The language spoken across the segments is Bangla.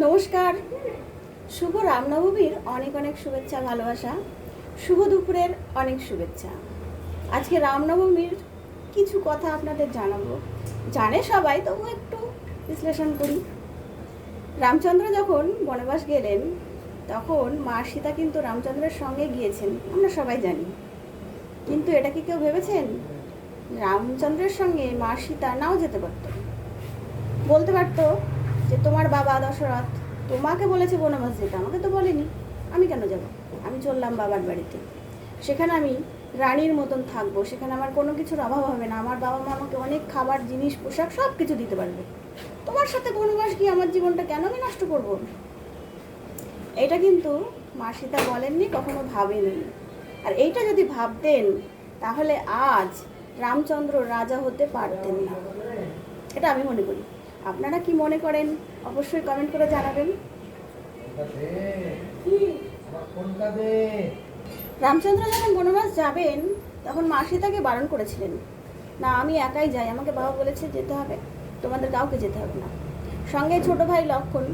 নমস্কার। শুভ রামনবমীর অনেক অনেক শুভেচ্ছা, ভালোবাসা। শুভ দুপুরের অনেক শুভেচ্ছা। আজকে রামনবমীর কিছু কথা আপনাদের জানাবো। জানে সবাই, তবু একটু বিশ্লেষণ করি। রামচন্দ্র যখন বনবাস গেলেন তখন মা সীতা কিন্তু রামচন্দ্রের সঙ্গে গিয়েছেন, আমরা সবাই জানি। কিন্তু এটা কি কেউ ভেবেছেন রামচন্দ্রের সঙ্গে মা সীতা নাও যেতে পারত? বলতে পারতো যে তোমার বাবা দশরথ তোমাকে বলেছে বনবাস যেতে, আমাকে তো বলেনি, আমি কেন যাব? আমি চললাম বাবার বাড়িতে, সেখানে আমি রানীর মতন থাকবো, সেখানে আমার কোনো কিছুর অভাব হবে না, আমার বাবা মা আমাকে অনেক খাবার, জিনিস, পোশাক সব কিছু দিতে পারবে। তোমার সাথে বনবাস গিয়ে আমার জীবনটা কেন আমি নষ্ট করব? এটা কিন্তু মা সীতা বলেননি, কখনো ভাবেননি। আর এইটা যদি ভাবতেন তাহলে আজ রামচন্দ্র রাজা হতে পারতেন না, এটা আমি মনে করি। আপনারা কি মনে করেন অবশ্যই কমেন্ট করে জানাবেন। রামচন্দ্র যখন বনবাস যাবেন তখন মা সীতাকে বারণ করেছিলেন, না আমি একাই যাই, আমাকে বাবা বলেছে যেতে হবে, তোমাদের কাউকে যেতে হবে না। সঙ্গে ছোট ভাই লক্ষণ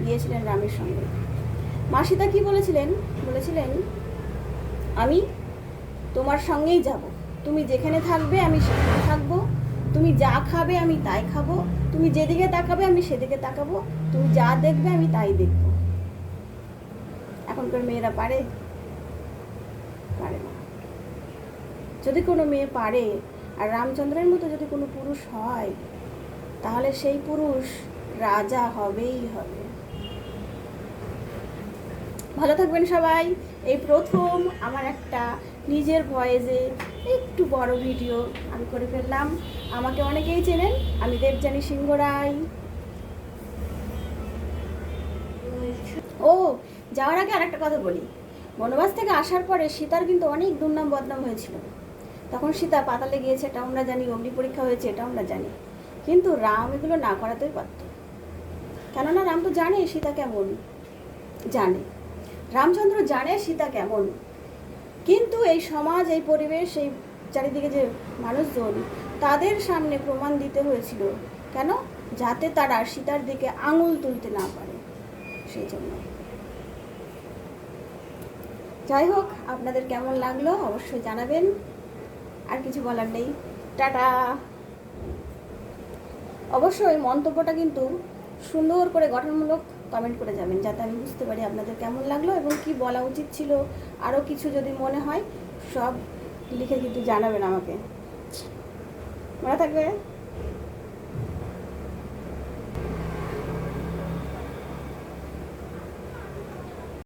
গিয়েছিলেন রামের সঙ্গে। মা সীতা কি বলেছিলেন? বলেছিলেন আমি তোমার সঙ্গেই যাব, তুমি যেখানে থাকবে আমি সেখানে থাকবো, তুমি যা খাবে আমি তাই খাবো, তুমি যেদিকে তাকাবে আমি সেদিকে তাকাবো, তুমি যা দেখবে আমি তাই দেখব। এখনকার মেয়েরা পারে? পারে না। যদি কোনো মেয়ে পারে, আর রামচন্দ্রের মতো যদি কোনো পুরুষ হয়, তাহলে সেই পুরুষ রাজা হবেই হবে। ভালো থাকবেন সবাই। এই প্রথম আমার একটা নিজের ভয়েসে একটু বড় ভিডিও আমি করে ফেললাম। আমাকে অনেকেই চেনেন, আমি দেবযানী সিংহ রায়। ও, যাওয়ার আগে আরেকটা কথা বলি। বনবাস থেকে আসার পরে সীতার কিন্তু অনেক দুর্নাম বদনাম হয়েছিল। তখন সীতা পাতালে গিয়েছে, এটা আমরা জানি, অগ্নি পরীক্ষা হয়েছে, এটা আমরা জানি। কিন্তু রাম এগুলো না করাতেই পারত, কেননা রাম তো জানে সীতা কেমন, জানে, রামচন্দ্র জানে সীতা কেমন। কিন্তু এই সমাজ, এই পরিবেশ, এই চারিদিকে যে মানুষজন, তাদের সামনে প্রমাণ দিতে হয়েছিল। কেন? যাতে তারা সীতার দিকে আঙুল তুলতে না পারে, সেই জন্য। যাই হোক, আপনাদের কেমন লাগলো অবশ্যই জানাবেন। আর কিছু বলার নেই, টাটা। অবশ্যই মন্তব্যটা কিন্তু সুন্দর করে গঠনমূলক কমেন্ট করে যাবেন, যাতে আমি বুঝতে পারি আপনাদের কেমন লাগলো এবং কি বলা উচিত ছিল। আরও কিছু যদি মনে হয় সব লিখে কিন্তু জানাবেন আমাকে। মনে থাকবে।